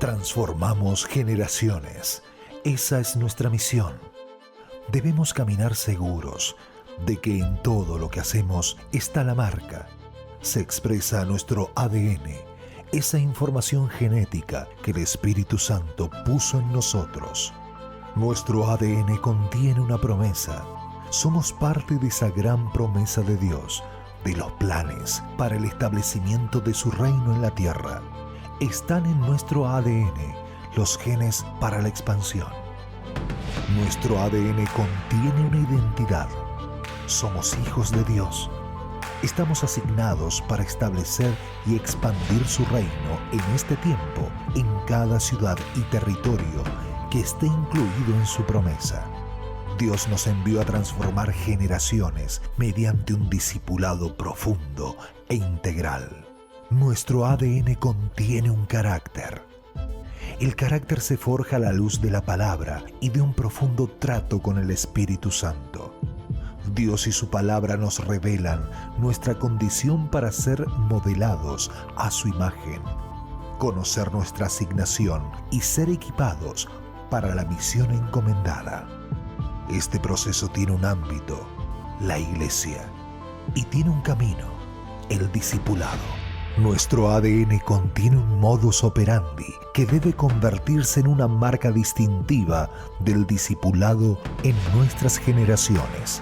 Transformamos generaciones. Esa es nuestra misión. Debemos caminar seguros de que en todo lo que hacemos está la marca. Se expresa nuestro ADN, esa información genética que el Espíritu Santo puso en nosotros. Nuestro ADN contiene una promesa. Somos parte de esa gran promesa de Dios, de los planes para el establecimiento de su reino en la tierra. Están en nuestro ADN los genes para la expansión. Nuestro ADN contiene una identidad. Somos hijos de Dios. Estamos asignados para establecer y expandir su reino en este tiempo, en cada ciudad y territorio que esté incluido en su promesa. Dios nos envió a transformar generaciones mediante un discipulado profundo e integral. Nuestro ADN contiene un carácter. El carácter se forja a la luz de la palabra y de un profundo trato con el Espíritu Santo. Dios y su palabra nos revelan nuestra condición para ser modelados a su imagen, conocer nuestra asignación y ser equipados para la misión encomendada. Este proceso tiene un ámbito, la iglesia, y tiene un camino, el discipulado. Nuestro ADN contiene un modus operandi que debe convertirse en una marca distintiva del discipulado en nuestras generaciones.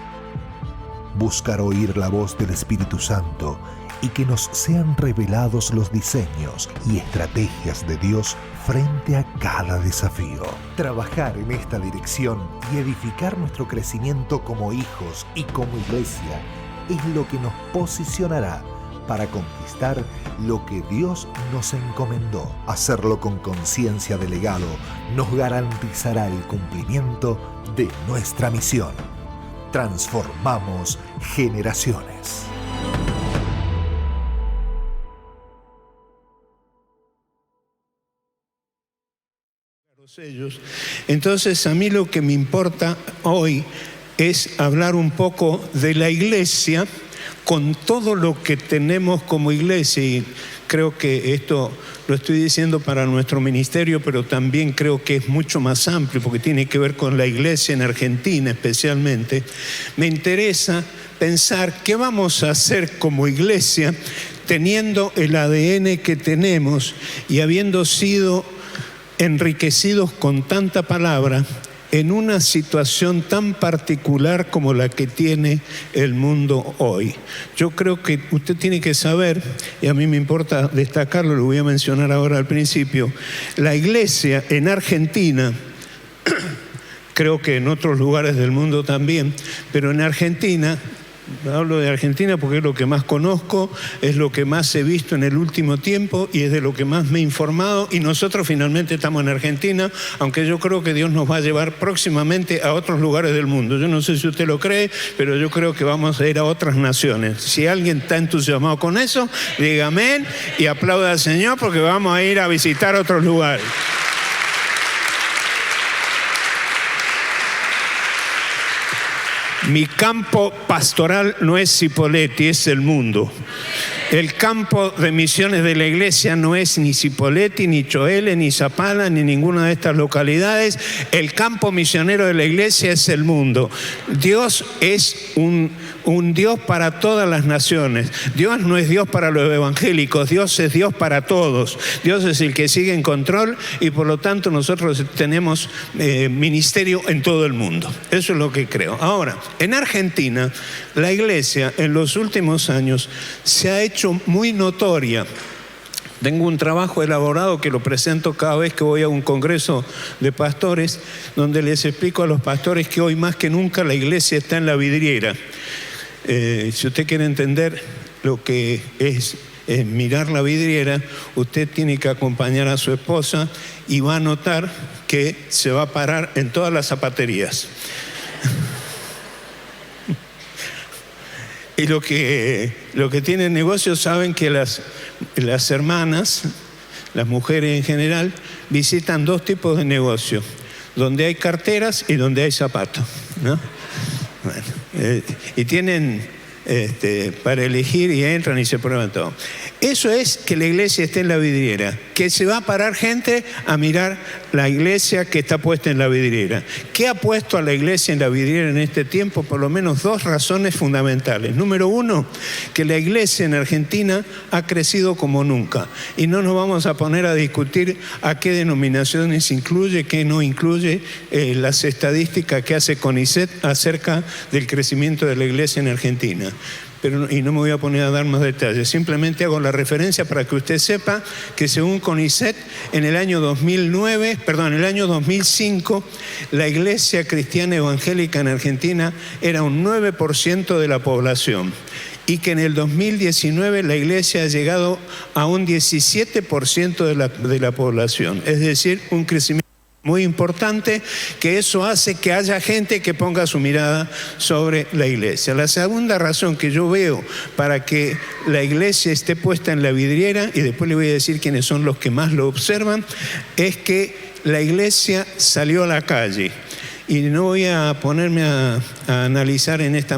Buscar oír la voz del Espíritu Santo y que nos sean revelados los diseños y estrategias de Dios frente a cada desafío. Trabajar en esta dirección y edificar nuestro crecimiento como hijos y como iglesia es lo que nos posicionará para conquistar lo que Dios nos encomendó. Hacerlo con conciencia de legado nos garantizará el cumplimiento de nuestra misión. Transformamos generaciones. Entonces, a mí lo que me importa hoy es hablar un poco de la iglesia con todo lo que tenemos como iglesia, y creo que esto lo estoy diciendo para nuestro ministerio, pero también creo que es mucho más amplio porque tiene que ver con la iglesia en Argentina especialmente. Me interesa pensar qué vamos a hacer como iglesia teniendo el ADN que tenemos y habiendo sido enriquecidos con tanta palabra en una situación tan particular como la que tiene el mundo hoy. Yo creo que usted tiene que saber, y a mí me importa destacarlo, lo voy a mencionar ahora al principio, la iglesia en Argentina, creo que en otros lugares del mundo también, pero en Argentina, hablo de Argentina porque es lo que más conozco, es lo que más he visto en el último tiempo y es de lo que más me he informado, y nosotros finalmente estamos en Argentina, aunque yo creo que Dios nos va a llevar próximamente a otros lugares del mundo. Yo no sé si usted lo cree, pero yo creo que vamos a ir a otras naciones. Si alguien está entusiasmado con eso, diga amén y aplauda al Señor, porque vamos a ir a visitar otros lugares. Mi campo pastoral no es Cipolletti, es el mundo. El campo de misiones de la iglesia no es ni Cipolletti, ni Choele, ni Zapala, ni ninguna de estas localidades. El campo misionero de la iglesia es el mundo. Dios es un Dios para todas las naciones. Dios no es Dios para los evangélicos, Dios es Dios para todos. Dios es el que sigue en control y por lo tanto nosotros tenemos ministerio en todo el mundo. Eso es lo que creo. Ahora, en Argentina, la iglesia en los últimos años se ha hecho muy notoria. Tengo un trabajo elaborado que lo presento cada vez que voy a un congreso de pastores, donde les explico a los pastores que hoy más que nunca la iglesia está en la vidriera. Si usted quiere entender lo que es mirar la vidriera, usted tiene que acompañar a su esposa y va a notar que se va a parar en todas las zapaterías. Y lo que tienen negocios saben que las hermanas, las mujeres en general, visitan dos tipos de negocios, donde hay carteras y donde hay zapatos, ¿no? Bueno, y tienen para elegir y entran y se prueban todo. Eso es que la iglesia esté en la vidriera, que se va a parar gente a mirar la iglesia que está puesta en la vidriera. ¿Qué ha puesto a la iglesia en la vidriera en este tiempo? Por lo menos dos razones fundamentales. Número uno, que la iglesia en Argentina ha crecido como nunca. Y no nos vamos a poner a discutir a qué denominaciones incluye, qué no incluye las estadísticas que hace CONICET acerca del crecimiento de la iglesia en Argentina. Y no me voy a poner a dar más detalles, simplemente hago la referencia para que usted sepa que según CONICET, en el año 2005, la iglesia cristiana evangélica en Argentina era un 9% de la población y que en el 2019 la iglesia ha llegado a un 17% de la población, es decir, un crecimiento muy importante, que eso hace que haya gente que ponga su mirada sobre la iglesia. La segunda razón que yo veo para que la iglesia esté puesta en la vidriera, y después le voy a decir quiénes son los que más lo observan, es que la iglesia salió a la calle. Y no voy a ponerme a analizar en esta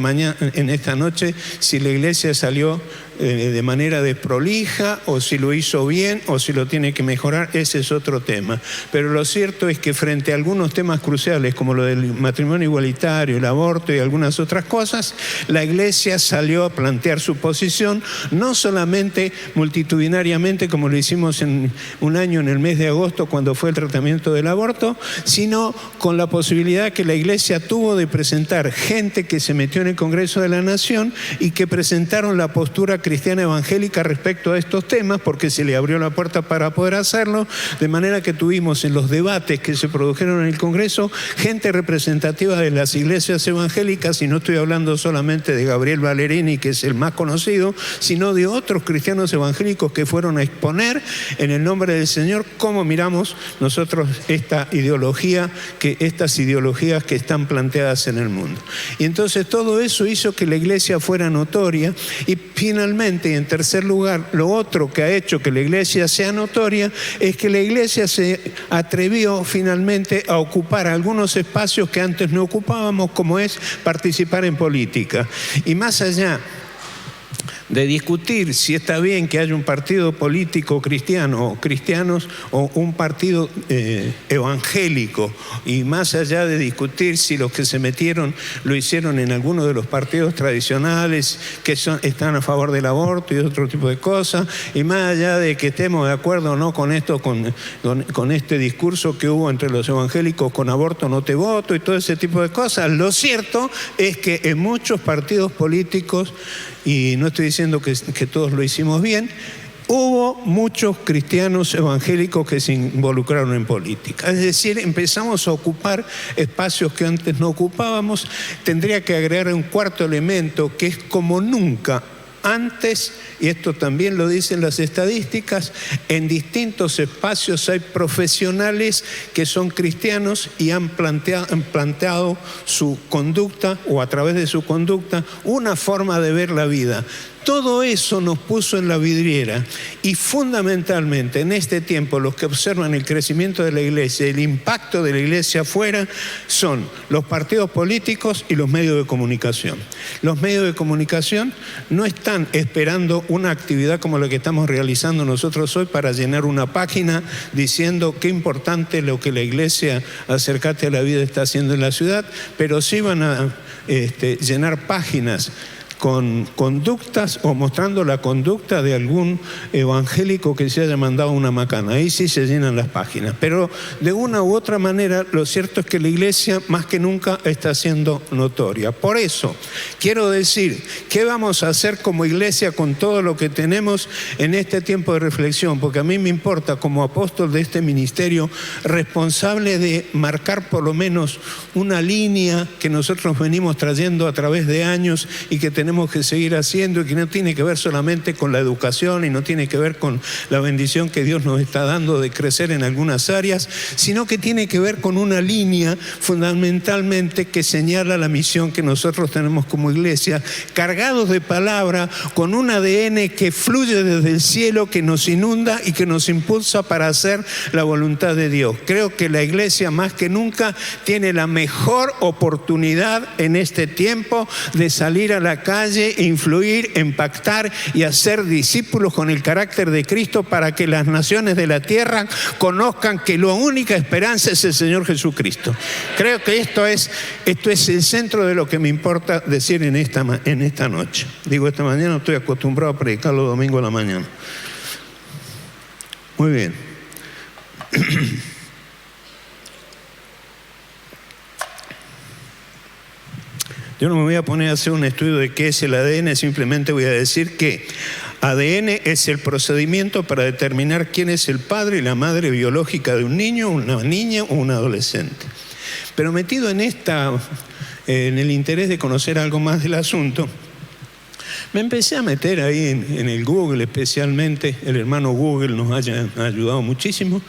noche si la iglesia salió de manera desprolija o si lo hizo bien o si lo tiene que mejorar, ese es otro tema. Pero lo cierto es que frente a algunos temas cruciales como lo del matrimonio igualitario, el aborto y algunas otras cosas, la iglesia salió a plantear su posición, no solamente multitudinariamente como lo hicimos en un año en el mes de agosto cuando fue el tratamiento del aborto, sino con la posibilidad que la iglesia tuvo de presentar gente que se metió en el Congreso de la Nación y que presentaron la postura cristiana evangélica respecto a estos temas, porque se le abrió la puerta para poder hacerlo, de manera que tuvimos en los debates que se produjeron en el Congreso gente representativa de las iglesias evangélicas, y no estoy hablando solamente de Gabriel Valerini, que es el más conocido, sino de otros cristianos evangélicos que fueron a exponer en el nombre del Señor cómo miramos nosotros estas ideologías que están planteadas en el mundo. Y entonces todo eso hizo que la iglesia fuera notoria, y finalmente, y en tercer lugar, lo otro que ha hecho que la iglesia sea notoria es que la iglesia se atrevió finalmente a ocupar algunos espacios que antes no ocupábamos, como es participar en política. Y más allá de discutir si está bien que haya un partido político cristiano o cristianos o un partido evangélico, y más allá de discutir si los que se metieron lo hicieron en alguno de los partidos tradicionales que están a favor del aborto y otro tipo de cosas, y más allá de que estemos de acuerdo o no con esto, con este discurso que hubo entre los evangélicos con aborto no te voto y todo ese tipo de cosas, lo cierto es que en muchos partidos políticos, y no estoy diciendo que todos lo hicimos bien, hubo muchos cristianos evangélicos que se involucraron en política. Es decir, empezamos a ocupar espacios que antes no ocupábamos. Tendría que agregar un cuarto elemento, que es como nunca antes, y esto también lo dicen las estadísticas, en distintos espacios hay profesionales que son cristianos y han planteado su conducta, o a través de su conducta, una forma de ver la vida. Todo eso nos puso en la vidriera, y fundamentalmente en este tiempo los que observan el crecimiento de la iglesia, el impacto de la iglesia afuera, son los partidos políticos y los medios de comunicación. Los medios de comunicación no están esperando una actividad como la que estamos realizando nosotros hoy para llenar una página diciendo qué importante lo que la iglesia Acercate a la Vida está haciendo en la ciudad, pero sí van a llenar páginas con conductas o mostrando la conducta de algún evangélico que se haya mandado una macana. Ahí sí se llenan las páginas. Pero de una u otra manera, lo cierto es que la iglesia más que nunca está siendo notoria. Por eso, quiero decir, ¿qué vamos a hacer como iglesia con todo lo que tenemos en este tiempo de reflexión? Porque a mí me importa, como apóstol de este ministerio, responsable de marcar por lo menos una línea que nosotros venimos trayendo a través de años y que tenemos que seguir haciendo, y que no tiene que ver solamente con la educación y no tiene que ver con la bendición que Dios nos está dando de crecer en algunas áreas, sino que tiene que ver con una línea fundamentalmente que señala la misión que nosotros tenemos como iglesia, cargados de palabra, con un ADN que fluye desde el cielo, que nos inunda y que nos impulsa para hacer la voluntad de Dios. Creo que la iglesia más que nunca tiene la mejor oportunidad en este tiempo de salir a la calle calle, influir, impactar y hacer discípulos con el carácter de Cristo para que las naciones de la tierra conozcan que la única esperanza es el Señor Jesucristo. Creo que esto es el centro de lo que me importa decir en esta noche. Digo, esta mañana estoy acostumbrado a predicar los domingos a la mañana. Muy bien. Yo no me voy a poner a hacer un estudio de qué es el ADN, simplemente voy a decir que ADN es el procedimiento para determinar quién es el padre y la madre biológica de un niño, una niña o un adolescente. Pero metido en el interés de conocer algo más del asunto, me empecé a meter ahí en el Google, especialmente el hermano Google nos ha ayudado muchísimo.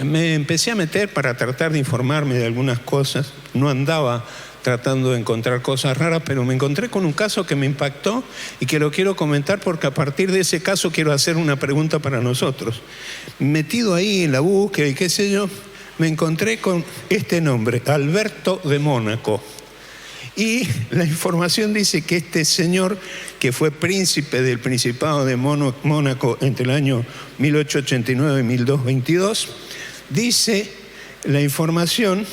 Me empecé a meter para tratar de informarme de algunas cosas. No andaba tratando de encontrar cosas raras, pero me encontré con un caso que me impactó y que lo quiero comentar porque a partir de ese caso quiero hacer una pregunta para nosotros. Metido ahí en la búsqueda y qué sé yo, me encontré con este nombre, Alberto de Mónaco. Y la información dice que este señor, que fue príncipe del Principado de Mónaco entre el año 1889 y 1222, dice la información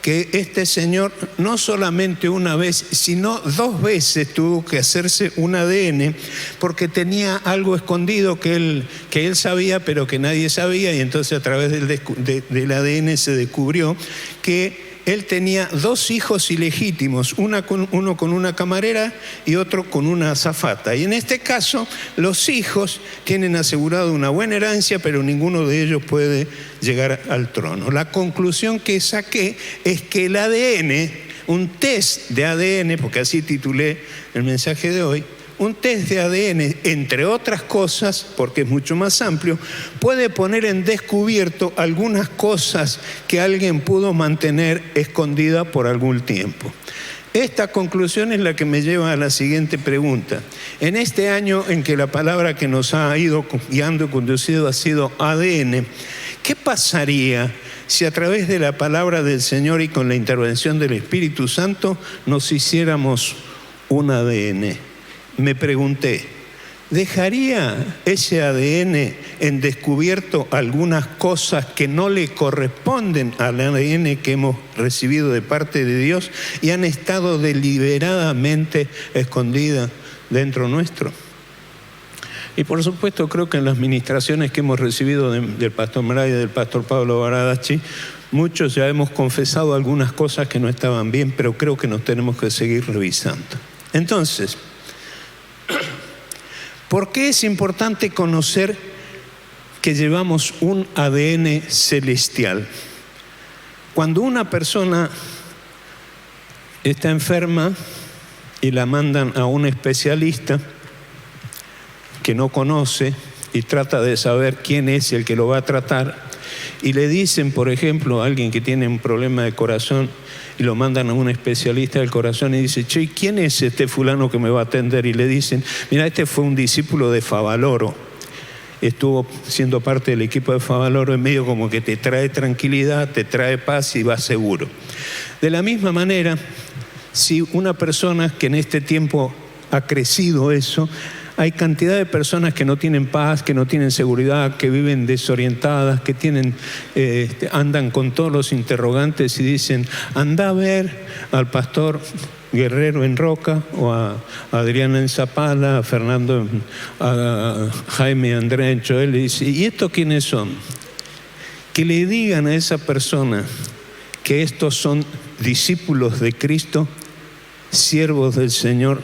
que este señor no solamente una vez, sino 2 veces tuvo que hacerse un ADN porque tenía algo escondido que él sabía, pero que nadie sabía, y entonces a través del ADN se descubrió que él tenía 2 hijos ilegítimos, uno con una camarera y otro con una azafata. Y en este caso, los hijos tienen asegurado una buena herencia, pero ninguno de ellos puede llegar al trono. La conclusión que saqué es que el ADN, un test de ADN, porque así titulé el mensaje de hoy, un test de ADN, entre otras cosas, porque es mucho más amplio, puede poner en descubierto algunas cosas que alguien pudo mantener escondida por algún tiempo. Esta conclusión es la que me lleva a la siguiente pregunta. En este año en que la palabra que nos ha ido guiando y conducido ha sido ADN, ¿qué pasaría si a través de la palabra del Señor y con la intervención del Espíritu Santo nos hiciéramos un ADN? Me pregunté, ¿dejaría ese ADN en descubierto algunas cosas que no le corresponden al ADN que hemos recibido de parte de Dios y han estado deliberadamente escondidas dentro nuestro? Y por supuesto creo que en las ministraciones que hemos recibido del pastor Maray y del pastor Pablo Baradachi, muchos ya hemos confesado algunas cosas que no estaban bien, pero creo que nos tenemos que seguir revisando. Entonces, ¿por qué es importante conocer que llevamos un ADN celestial? Cuando una persona está enferma y la mandan a un especialista que no conoce y trata de saber quién es el que lo va a tratar, y le dicen, por ejemplo, a alguien que tiene un problema de corazón y lo mandan a un especialista del corazón y dice, che, ¿quién es este fulano que me va a atender? Y le dicen, mira, este fue un discípulo de Favaloro, estuvo siendo parte del equipo de Favaloro, en medio como que te trae tranquilidad, te trae paz y vas seguro. De la misma manera, si una persona que en este tiempo ha crecido eso, hay cantidad de personas que no tienen paz, que no tienen seguridad, que viven desorientadas, que andan con todos los interrogantes y dicen, anda a ver al pastor Guerrero en Roca, o a Adriana en Zapala, a Fernando, a Jaime Andrea en Choel, y dice, ¿y estos quiénes son? Que le digan a esa persona que estos son discípulos de Cristo, siervos del Señor,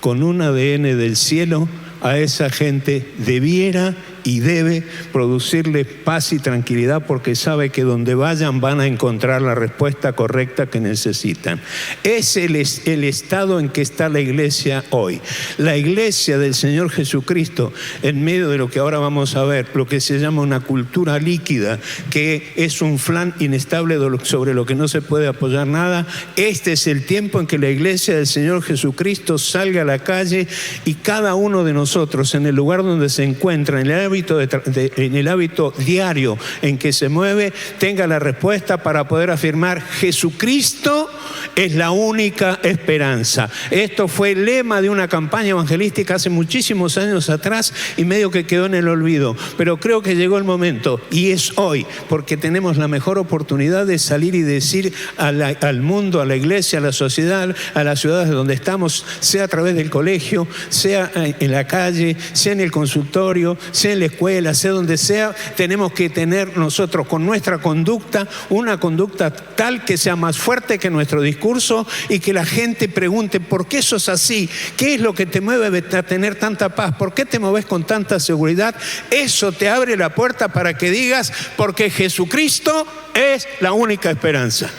con un ADN del cielo, a esa gente debiera y debe producirle paz y tranquilidad, porque sabe que donde vayan van a encontrar la respuesta correcta que necesitan. Es el estado en que está la iglesia hoy. La iglesia del Señor Jesucristo, en medio de lo que ahora vamos a ver, lo que se llama una cultura líquida, que es un flan inestable sobre lo que no se puede apoyar nada. Este es el tiempo en que la iglesia del Señor Jesucristo salga a la calle y cada uno de nosotros, en el lugar donde se encuentra, en el hábito diario en que se mueve, tenga la respuesta para poder afirmar: Jesucristo es la única esperanza. Esto fue el lema de una campaña evangelística hace muchísimos años atrás y medio que quedó en el olvido. Pero creo que llegó el momento y es hoy, porque tenemos la mejor oportunidad de salir y decir al mundo, a la iglesia, a la sociedad, a las ciudades donde estamos, sea a través del colegio, sea en la calle, sea en el consultorio, sea en la escuela, sea donde sea, tenemos que tener nosotros con nuestra conducta una conducta tal que sea más fuerte que nuestro discurso y que la gente pregunte ¿por qué sos así? ¿Qué es lo que te mueve a tener tanta paz? ¿Por qué te mueves con tanta seguridad? Eso te abre la puerta para que digas porque Jesucristo es la única esperanza.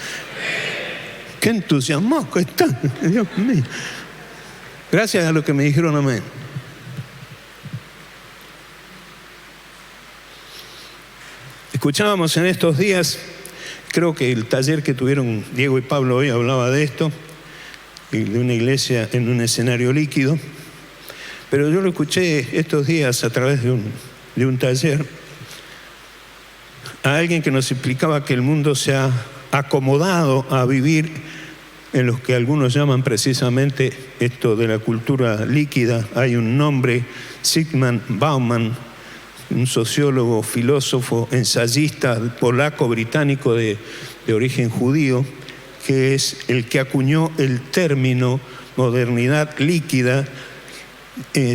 Qué entusiasmado que están, Dios mío. Gracias a lo que me dijeron amén. Escuchábamos en estos días, creo que el taller que tuvieron Diego y Pablo hoy hablaba de esto, de una iglesia en un escenario líquido, pero yo lo escuché estos días a través de un taller a alguien que nos explicaba que el mundo se ha acomodado a vivir en lo que algunos llaman precisamente esto de la cultura líquida. Hay un nombre, Zygmunt Bauman, un sociólogo, filósofo, ensayista polaco-británico de origen judío, que es el que acuñó el término modernidad líquida,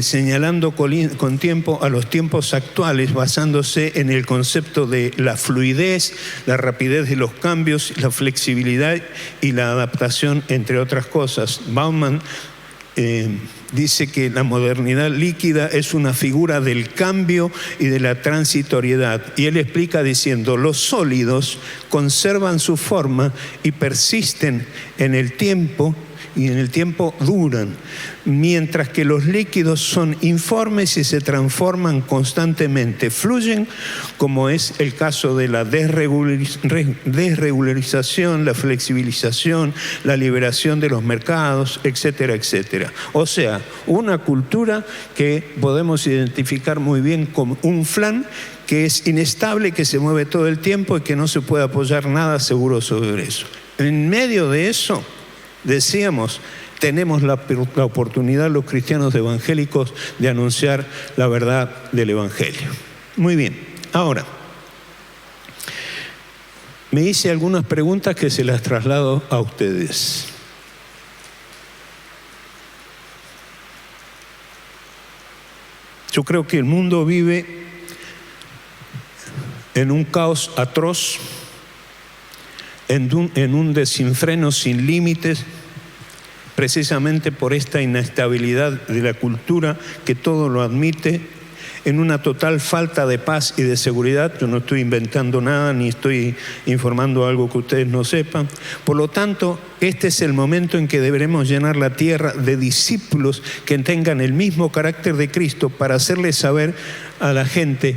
señalando con tiempo a los tiempos actuales, basándose en el concepto de la fluidez, la rapidez de los cambios, la flexibilidad y la adaptación, entre otras cosas. Bauman dice que la modernidad líquida es una figura del cambio y de la transitoriedad. Y él explica diciendo, los sólidos conservan su forma y persisten en el tiempo, y en el tiempo duran, mientras que los líquidos son informes y se transforman constantemente, fluyen, como es el caso de la desregularización, la flexibilización, la liberación de los mercados, etcétera, etcétera. O sea, una cultura que podemos identificar muy bien como un flan que es inestable, que se mueve todo el tiempo y que no se puede apoyar nada seguro sobre eso. En medio de eso, decíamos, tenemos la oportunidad los cristianos evangélicos de anunciar la verdad del Evangelio. Muy bien, ahora, me hice algunas preguntas que se las traslado a ustedes. Yo creo que el mundo vive en un caos atroz, en un desenfreno sin límites, precisamente por esta inestabilidad de la cultura que todo lo admite, en una total falta de paz y de seguridad. Yo no estoy inventando nada ni estoy informando algo que ustedes no sepan. Por lo tanto, este es el momento en que deberemos llenar la tierra de discípulos que tengan el mismo carácter de Cristo para hacerles saber a la gente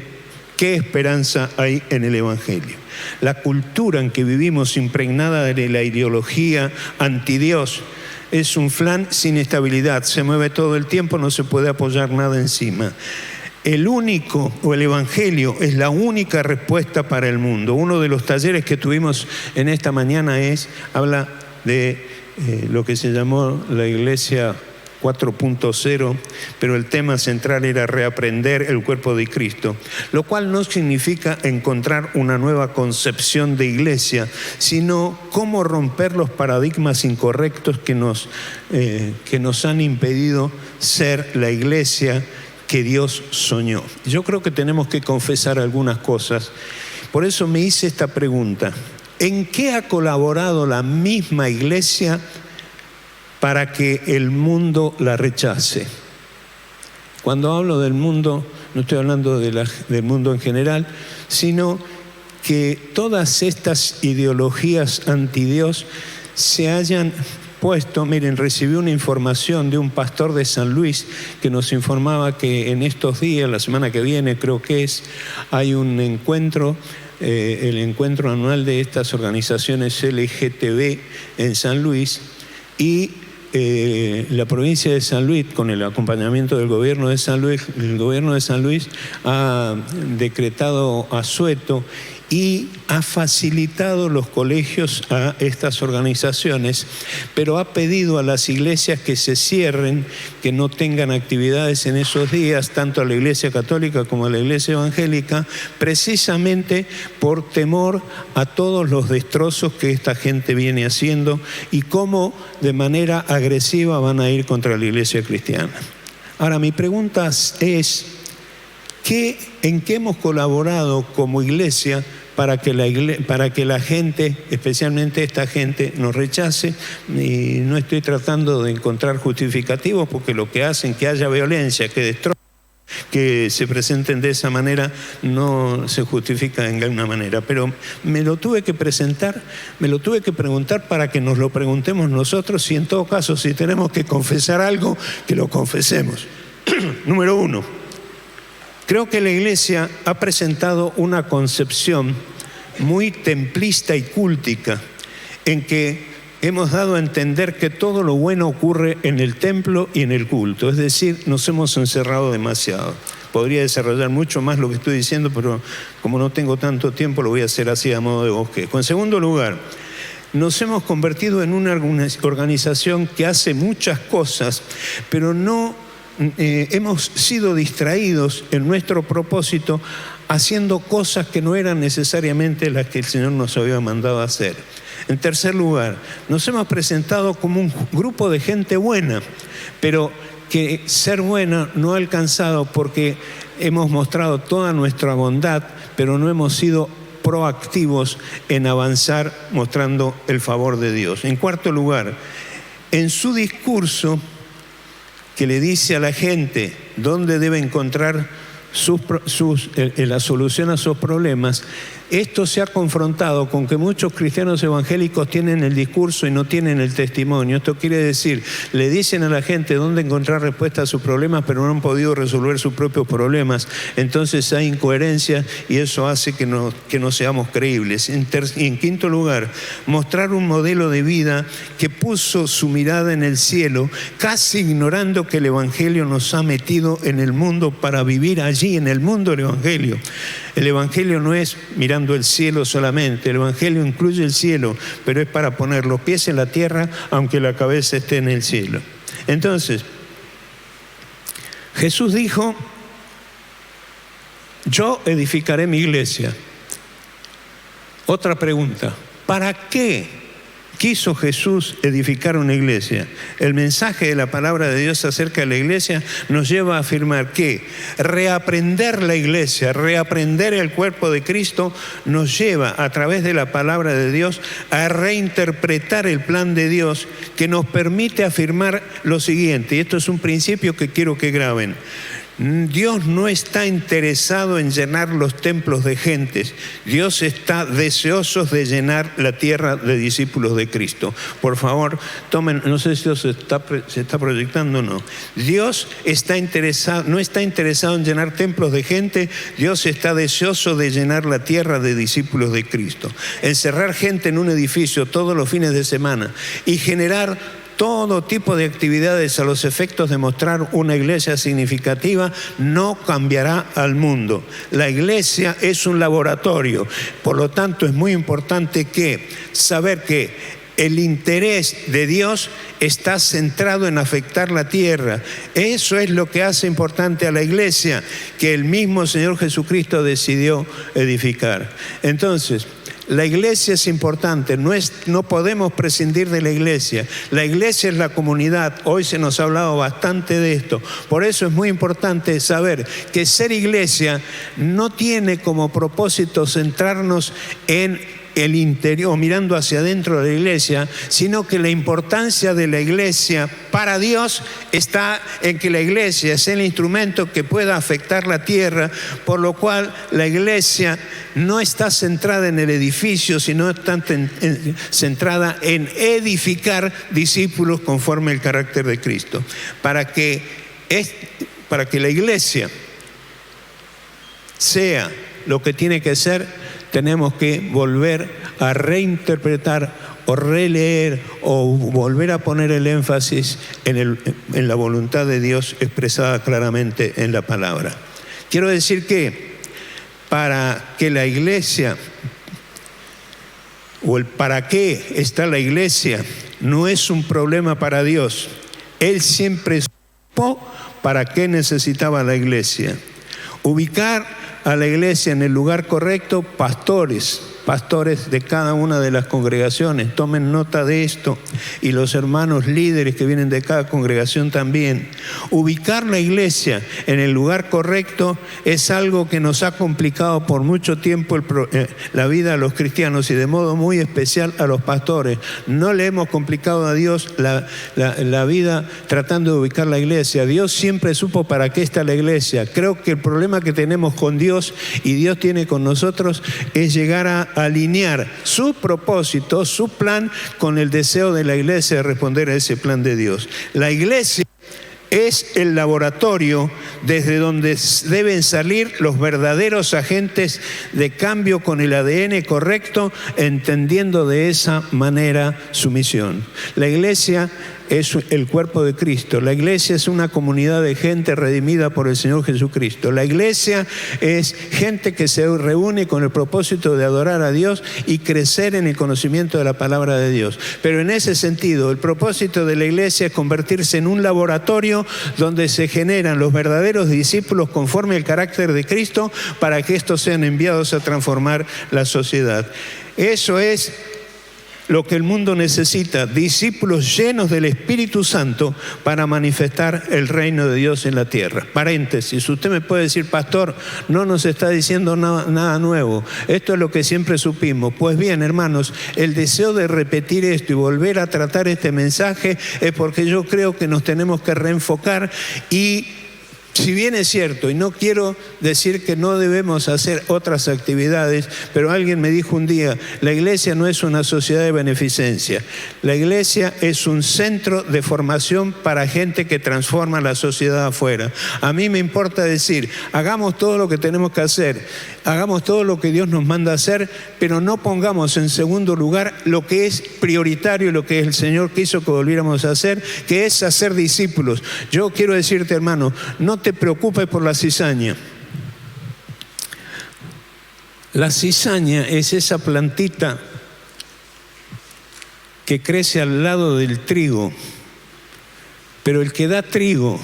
qué esperanza hay en el Evangelio. La cultura en que vivimos, impregnada de la ideología antidios, es un flan sin estabilidad, se mueve todo el tiempo, no se puede apoyar nada encima. El Evangelio es la única respuesta para el mundo. Uno de los talleres que tuvimos en esta mañana habla de lo que se llamó la Iglesia 4.0, pero el tema central era reaprender el cuerpo de Cristo, lo cual no significa encontrar una nueva concepción de iglesia, sino cómo romper los paradigmas incorrectos que nos han impedido ser la iglesia que Dios soñó. Yo creo que tenemos que confesar algunas cosas. Por eso me hice esta pregunta: ¿en qué ha colaborado la misma iglesia para que el mundo la rechace? Cuando hablo del mundo, no estoy hablando del mundo en general, sino que todas estas ideologías antidios se hayan puesto. Miren, recibí una información de un pastor de San Luis que nos informaba que en estos días, la semana que viene creo que hay un encuentro, el encuentro anual de estas organizaciones LGTB en San Luis, y la provincia de San Luis, con el acompañamiento del gobierno de San Luis, el gobierno de San Luis ha decretado asueto y ha facilitado los colegios a estas organizaciones, pero ha pedido a las iglesias que se cierren, que no tengan actividades en esos días, tanto a la Iglesia Católica como a la Iglesia Evangélica, precisamente por temor a todos los destrozos que esta gente viene haciendo y cómo de manera agresiva van a ir contra la Iglesia cristiana. Ahora, mi pregunta es, ¿en qué hemos colaborado como iglesia para que la gente, especialmente esta gente, nos rechace? Y no estoy tratando de encontrar justificativos, porque lo que hacen que haya violencia, que destrocen, que se presenten de esa manera, no se justifica de ninguna manera. Pero me lo tuve que preguntar para que nos lo preguntemos nosotros, y en todo caso, si tenemos que confesar algo, que lo confesemos. Número 1. Creo que la Iglesia ha presentado una concepción muy templista y cúltica, en que hemos dado a entender que todo lo bueno ocurre en el templo y en el culto. Es decir, nos hemos encerrado demasiado. Podría desarrollar mucho más lo que estoy diciendo, pero como no tengo tanto tiempo, lo voy a hacer así a modo de bosquejo. En segundo lugar, nos hemos convertido en una organización que hace muchas cosas, pero no hemos sido distraídos en nuestro propósito haciendo cosas que no eran necesariamente las que el Señor nos había mandado a hacer. En tercer lugar, nos hemos presentado como un grupo de gente buena, pero que ser buena no ha alcanzado porque hemos mostrado toda nuestra bondad, pero no hemos sido proactivos en avanzar mostrando el favor de Dios. En cuarto lugar, en su discurso que le dice a la gente dónde debe encontrar la solución a sus problemas, esto se ha confrontado con que muchos cristianos evangélicos tienen el discurso y no tienen el testimonio. Esto quiere decir, le dicen a la gente dónde encontrar respuesta a sus problemas, pero no han podido resolver sus propios problemas. Entonces hay incoherencia y eso hace que no seamos creíbles. Y en quinto lugar, mostrar un modelo de vida que puso su mirada en el cielo, casi ignorando que el Evangelio nos ha metido en el mundo para vivir allí, en el mundo del Evangelio. El Evangelio no es mirando el cielo solamente, el Evangelio incluye el cielo, pero es para poner los pies en la tierra aunque la cabeza esté en el cielo. Entonces, Jesús dijo, yo edificaré mi iglesia. Otra pregunta, ¿para qué quiso Jesús edificar una iglesia? El mensaje de la palabra de Dios acerca de la iglesia nos lleva a afirmar que reaprender la iglesia, reaprender el cuerpo de Cristo, nos lleva a través de la palabra de Dios a reinterpretar el plan de Dios, que nos permite afirmar lo siguiente, y esto es un principio que quiero que graben. Dios no está interesado en llenar los templos de gentes. Dios está deseoso de llenar la tierra de discípulos de Cristo. Por favor, tomen, no sé si se está proyectando o no. Dios no está interesado en llenar templos de gente. Dios está deseoso de llenar la tierra de discípulos de Cristo. Encerrar gente en un edificio todos los fines de semana y generar todo tipo de actividades a los efectos de mostrar una iglesia significativa no cambiará al mundo. La iglesia es un laboratorio, por lo tanto es muy importante saber que el interés de Dios está centrado en afectar la tierra. Eso es lo que hace importante a la iglesia, que el mismo Señor Jesucristo decidió edificar. Entonces, la iglesia es importante, no podemos prescindir de la iglesia. La iglesia es la comunidad, hoy se nos ha hablado bastante de esto. Por eso es muy importante saber que ser iglesia no tiene como propósito centrarnos en el interior, mirando hacia adentro de la iglesia, sino que la importancia de la iglesia para Dios está en que la iglesia es el instrumento que pueda afectar la tierra, por lo cual la iglesia no está centrada en el edificio, sino está centrada en edificar discípulos conforme al carácter de Cristo. Para que la iglesia sea lo que tiene que ser, tenemos que volver a reinterpretar o releer o volver a poner el énfasis en la voluntad de Dios expresada claramente en la palabra. Quiero decir que para que la iglesia, o el para qué está la iglesia, no es un problema para Dios. Él siempre supo para qué necesitaba la iglesia. Ubicar a la iglesia en el lugar correcto, pastores de cada una de las congregaciones, tomen nota de esto, y los hermanos líderes que vienen de cada congregación también. Ubicar la iglesia en el lugar correcto es algo que nos ha complicado por mucho tiempo la vida a los cristianos, y de modo muy especial a los pastores. No le hemos complicado a Dios la vida tratando de ubicar la iglesia. Dios siempre supo para qué está la iglesia. Creo que el problema que tenemos con Dios y Dios tiene con nosotros es llegar a alinear su propósito, su plan, con el deseo de la iglesia de responder a ese plan de Dios. La iglesia es el laboratorio desde donde deben salir los verdaderos agentes de cambio con el ADN correcto, entendiendo de esa manera su misión. La iglesia es el cuerpo de Cristo. La iglesia es una comunidad de gente redimida por el Señor Jesucristo. La iglesia es gente que se reúne con el propósito de adorar a Dios y crecer en el conocimiento de la palabra de Dios. Pero en ese sentido, el propósito de la iglesia es convertirse en un laboratorio donde se generan los verdaderos discípulos conforme al carácter de Cristo, para que estos sean enviados a transformar la sociedad. Eso es lo que el mundo necesita: discípulos llenos del Espíritu Santo para manifestar el reino de Dios en la tierra. Paréntesis, usted me puede decir: pastor, no nos está diciendo nada nuevo, esto es lo que siempre supimos. Pues bien, hermanos, el deseo de repetir esto y volver a tratar este mensaje es porque yo creo que nos tenemos que reenfocar. Y si bien es cierto, y no quiero decir que no debemos hacer otras actividades, pero alguien me dijo un día: la iglesia no es una sociedad de beneficencia. La iglesia es un centro de formación para gente que transforma la sociedad afuera. A mí me importa decir: hagamos todo lo que tenemos que hacer, hagamos todo lo que Dios nos manda hacer, pero no pongamos en segundo lugar lo que es prioritario, lo que el Señor quiso que volviéramos a hacer, que es hacer discípulos. Yo quiero decirte, hermano, no te preocupes por la cizaña. La cizaña es esa plantita que crece al lado del trigo, pero el que da trigo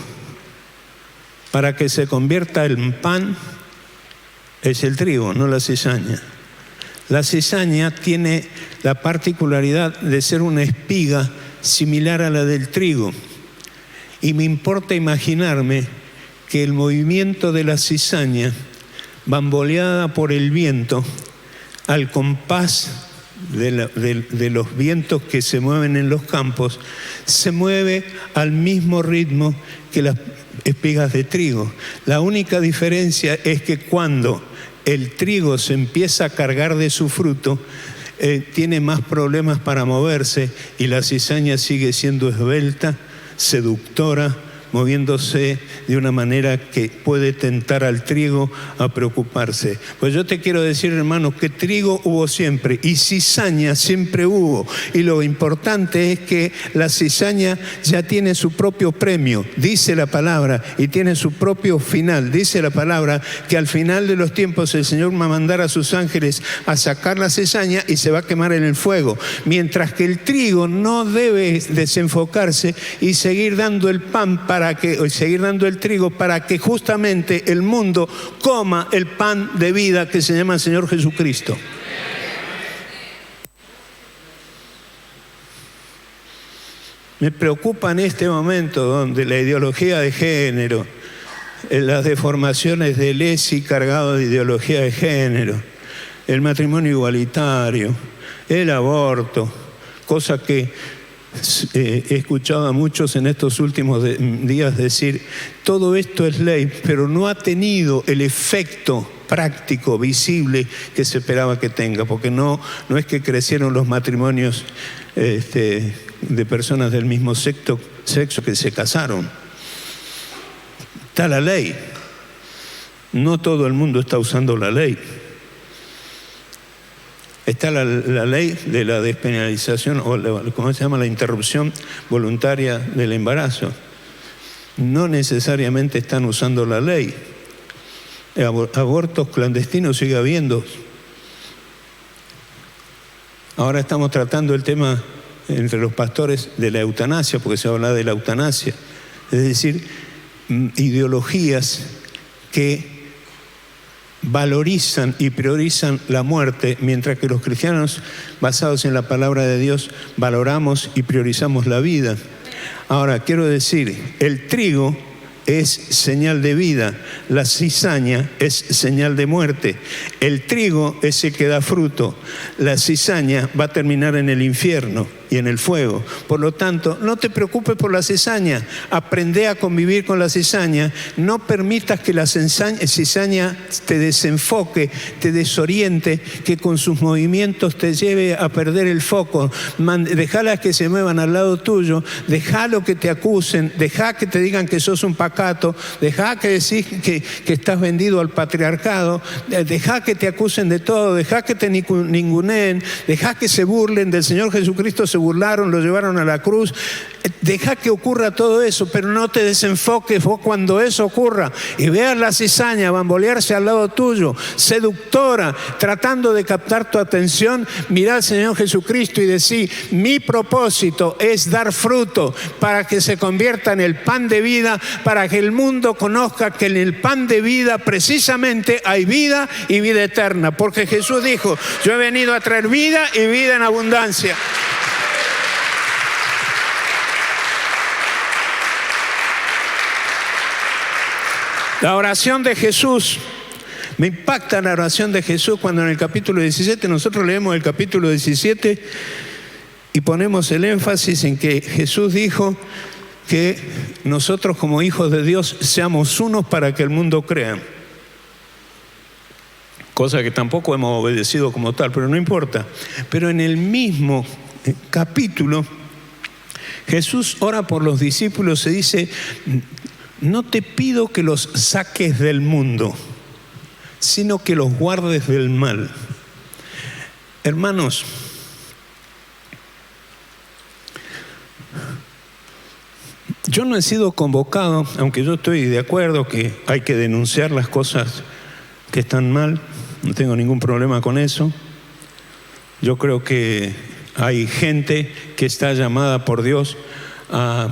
para que se convierta en pan es el trigo, no la cizaña. La cizaña tiene la particularidad de ser una espiga similar a la del trigo, y me importa imaginarme que el movimiento de la cizaña, bamboleada por el viento, al compás de los vientos que se mueven en los campos, se mueve al mismo ritmo que las espigas de trigo. La única diferencia es que cuando el trigo se empieza a cargar de su fruto, tiene más problemas para moverse, y la cizaña sigue siendo esbelta, seductora, moviéndose de una manera que puede tentar al trigo a preocuparse. Pues yo te quiero decir, hermano, que trigo hubo siempre y cizaña siempre hubo, y lo importante es que la cizaña ya tiene su propio premio, dice la palabra, y tiene su propio final. Dice la palabra que al final de los tiempos el Señor va a mandar a sus ángeles a sacar la cizaña y se va a quemar en el fuego, mientras que el trigo no debe desenfocarse y seguir dando el pan seguir dando el trigo para que justamente el mundo coma el pan de vida que se llama el Señor Jesucristo. Me preocupa en este momento donde la ideología de género, las deformaciones del ESI cargado de ideología de género, el matrimonio igualitario, el aborto, cosa que he escuchado a muchos en estos últimos días decir: todo esto es ley, pero no ha tenido el efecto práctico, visible que se esperaba que tenga, porque no es que crecieron los matrimonios de personas del mismo sexo que se casaron. Está la ley, no todo el mundo está usando la ley. Está la ley de la despenalización, o ¿cómo se llama? La interrupción voluntaria del embarazo. No necesariamente están usando la ley. abortos clandestinos sigue habiendo. Ahora estamos tratando el tema entre los pastores de la eutanasia, porque se habla de la eutanasia. Es decir, ideologías que valorizan y priorizan la muerte, mientras que los cristianos, basados en la palabra de Dios, valoramos y priorizamos la vida. Ahora, quiero decir, el trigo es señal de vida, la cizaña es señal de muerte. El trigo es el que da fruto, la cizaña va a terminar en el infierno y en el fuego. Por lo tanto, no te preocupes por la cizaña, aprende a convivir con la cizaña, no permitas que la cizaña te desenfoque, te desoriente, que con sus movimientos te lleve a perder el foco. Déjalas que se muevan al lado tuyo, déjalo que te acusen, deja que te digan que sos un pacato, deja que decís que estás vendido al patriarcado, deja que te acusen de todo, deja que te ninguneen, deja que se burlen del Señor Jesucristo. Se burlaron, lo llevaron a la cruz. Deja que ocurra todo eso, pero no te desenfoques vos cuando eso ocurra y veas la cizaña bambolearse al lado tuyo, seductora, tratando de captar tu atención. Mirá al Señor Jesucristo y decí: mi propósito es dar fruto para que se convierta en el pan de vida, para que el mundo conozca que en el pan de vida precisamente hay vida y vida eterna, porque Jesús dijo: yo he venido a traer vida y vida en abundancia. La oración de Jesús, me impacta la oración de Jesús cuando en el capítulo 17, nosotros leemos el capítulo 17 y ponemos el énfasis en que Jesús dijo que nosotros como hijos de Dios seamos unos para que el mundo crea. Cosa que tampoco hemos obedecido como tal, pero no importa. Pero en el mismo capítulo, Jesús ora por los discípulos, se dice: no te pido que los saques del mundo, sino que los guardes del mal. Hermanos, yo no he sido convocado, aunque yo estoy de acuerdo que hay que denunciar las cosas que están mal, no tengo ningún problema con eso. Yo creo que hay gente que está llamada por Dios a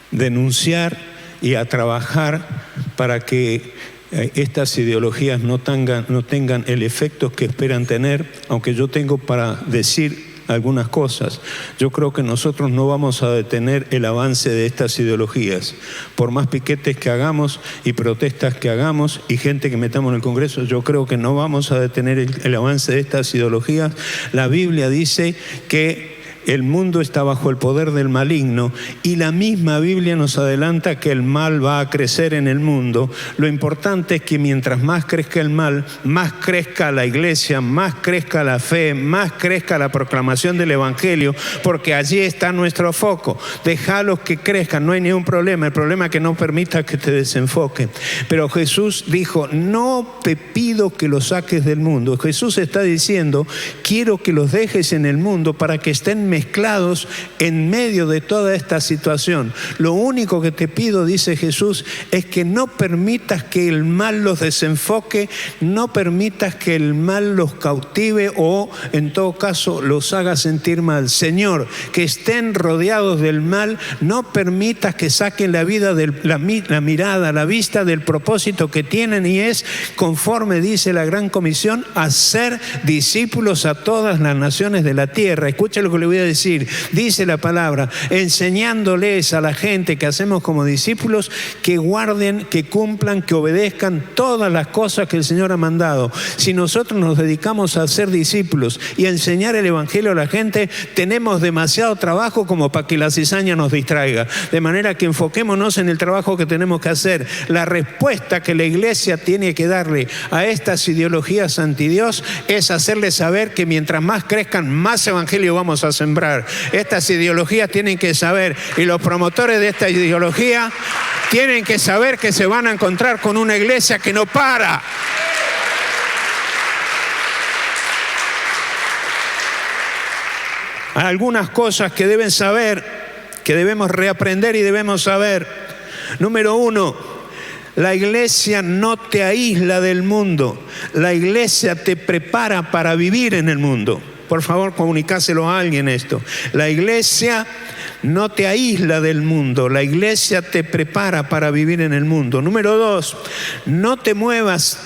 denunciar y a trabajar para que estas ideologías no tengan el efecto que esperan tener, aunque yo tengo para decir algunas cosas. Yo creo que nosotros no vamos a detener el avance de estas ideologías. Por más piquetes que hagamos y protestas que hagamos y gente que metamos en el Congreso, yo creo que no vamos a detener el avance de estas ideologías. La Biblia dice que el mundo está bajo el poder del maligno y la misma Biblia nos adelanta que el mal va a crecer en el mundo. Lo importante es que mientras más crezca el mal, más crezca la iglesia, más crezca la fe, más crezca la proclamación del Evangelio, porque allí está nuestro foco. Déjalos que crezcan, no hay ningún problema. El problema es que no permitas que te desenfoquen. Pero Jesús dijo: no te pido que los saques del mundo. Jesús está diciendo: quiero que los dejes en el mundo para que estén mezclados en medio de toda esta situación. Lo único que te pido, dice Jesús, es que no permitas que el mal los desenfoque, no permitas que el mal los cautive o en todo caso los haga sentir mal. Señor, que estén rodeados del mal, no permitas que saquen la vida de la mirada, la vista del propósito que tienen, y es, conforme dice la Gran Comisión, hacer discípulos a todas las naciones de la tierra. Escucha lo que le voy a decir. Dice la palabra: enseñándoles a la gente que hacemos como discípulos que guarden, que cumplan, que obedezcan todas las cosas que el Señor ha mandado. Si nosotros nos dedicamos a ser discípulos y a enseñar el Evangelio a la gente, tenemos demasiado trabajo como para que la cizaña nos distraiga. De manera que enfoquémonos en el trabajo que tenemos que hacer. La respuesta que la iglesia tiene que darle a estas ideologías antidios es hacerle saber que mientras más crezcan, más evangelio vamos a sembrar. Estas ideologías tienen que saber, y los promotores de esta ideología tienen que saber, que se van a encontrar con una iglesia que no para. Hay algunas cosas que deben saber, que debemos reaprender y debemos saber. Número 1, La iglesia no te aísla del mundo. La iglesia te prepara para vivir en el mundo. Por favor, comunicáselo a alguien esto. La iglesia no te aísla del mundo. La iglesia te prepara para vivir en el mundo. Número 2, no te muevas.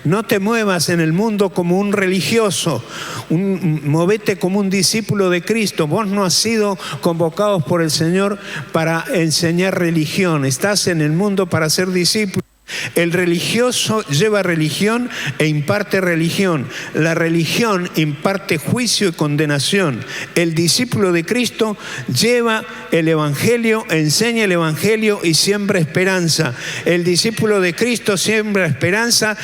No te muevas en el mundo como un religioso, movete como un discípulo de Cristo. Vos no has sido convocados por el Señor para enseñar religión, estás en el mundo para ser discípulo. El religioso lleva religión e imparte religión. La religión imparte juicio y condenación. El discípulo de Cristo lleva el evangelio, enseña el evangelio y siembra esperanza. El discípulo de Cristo siembra esperanza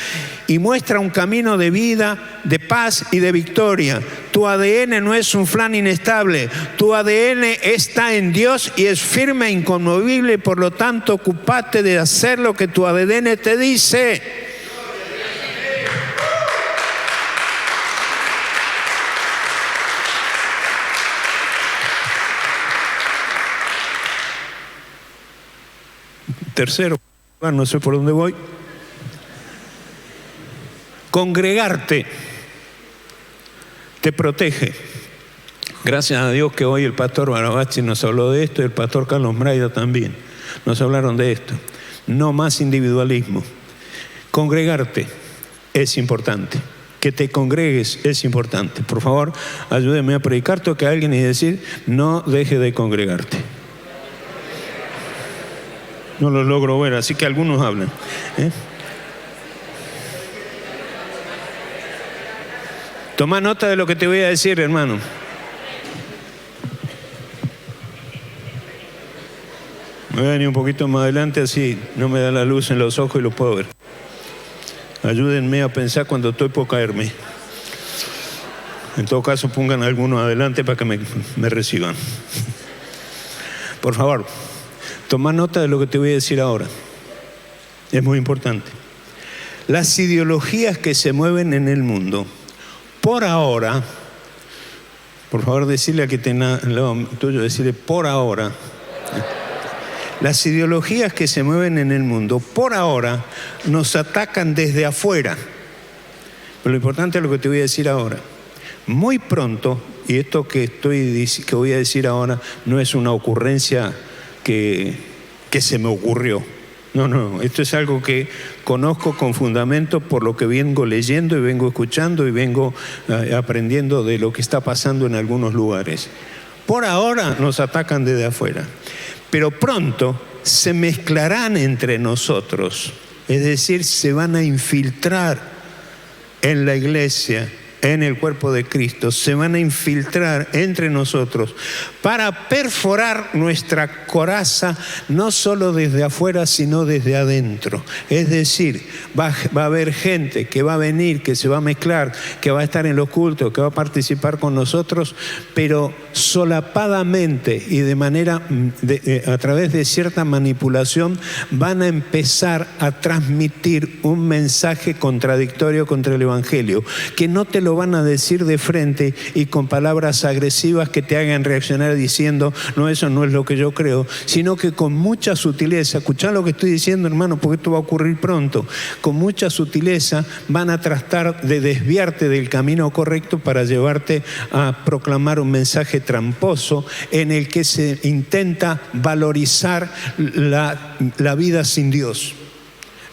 y muestra un camino de vida, de paz y de victoria. Tu ADN no es un flan inestable. Tu ADN está en Dios y es firme e inconmovible. Por lo tanto, ocúpate de hacer lo que tu ADN te dice. Tercero, no sé por dónde voy. Congregarte te protege. Gracias a Dios que hoy el pastor Barabachi nos habló de esto y el pastor Carlos Mraida también. Nos hablaron de esto. No más individualismo. Congregarte es importante. Que te congregues es importante. Por favor, ayúdenme a predicar, toque a alguien y decir, no deje de congregarte. No lo logro ver, así que algunos hablan. Toma nota de lo que te voy a decir, hermano. Me voy a venir un poquito más adelante, así no me da la luz en los ojos y lo puedo ver. Ayúdenme a pensar cuando estoy por caerme. En todo caso, pongan algunos adelante para que me reciban. Por favor, toma nota de lo que te voy a decir ahora. Es muy importante. Las ideologías que se mueven en el mundo, por ahora, por favor decirle a que tenga lo tuyo, decirle por ahora. Las ideologías que se mueven en el mundo, por ahora, nos atacan desde afuera. Pero lo importante es lo que te voy a decir ahora. Muy pronto, y esto que voy a decir ahora no es una ocurrencia que se me ocurrió. No, esto es algo que conozco con fundamento por lo que vengo leyendo y vengo escuchando y vengo aprendiendo de lo que está pasando en algunos lugares. Por ahora nos atacan desde afuera, pero pronto se mezclarán entre nosotros, es decir, se van a infiltrar en la iglesia, en el cuerpo de Cristo, se van a infiltrar entre nosotros para perforar nuestra coraza, no solo desde afuera, sino desde adentro. Es decir, va a haber gente que va a venir, que se va a mezclar, que va a estar en los cultos, que va a participar con nosotros, pero solapadamente y de manera, a través de cierta manipulación, van a empezar a transmitir un mensaje contradictorio contra el Evangelio, que no te lo van a decir de frente y con palabras agresivas que te hagan reaccionar diciendo, no, eso no es lo que yo creo, sino que con mucha sutileza, escuchá lo que estoy diciendo, hermano, porque esto va a ocurrir pronto, con mucha sutileza van a tratar de desviarte del camino correcto para llevarte a proclamar un mensaje tramposo en el que se intenta valorizar la vida sin Dios.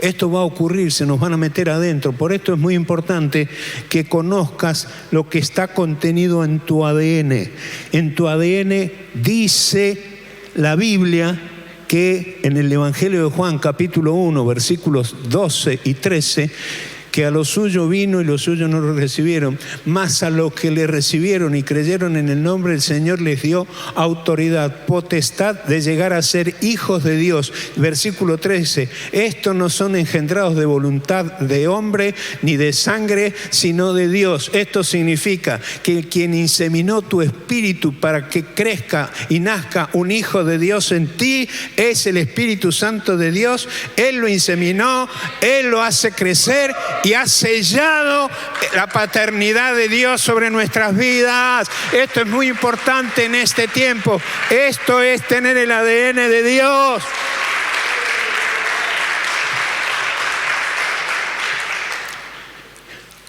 Esto va a ocurrir, se nos van a meter adentro. Por esto es muy importante que conozcas lo que está contenido en tu ADN. En tu ADN dice la Biblia que en el Evangelio de Juan, capítulo 1, versículos 12 y 13, que a lo suyo vino y los suyos no lo recibieron, mas a los que le recibieron y creyeron en el nombre del Señor les dio autoridad, potestad de llegar a ser hijos de Dios. Versículo 13, estos no son engendrados de voluntad de hombre ni de sangre, sino de Dios. Esto significa que quien inseminó tu espíritu para que crezca y nazca un hijo de Dios en ti es el Espíritu Santo de Dios. Él lo inseminó, Él lo hace crecer y ha sellado la paternidad de Dios sobre nuestras vidas. Esto es muy importante en este tiempo. Esto es tener el ADN de Dios.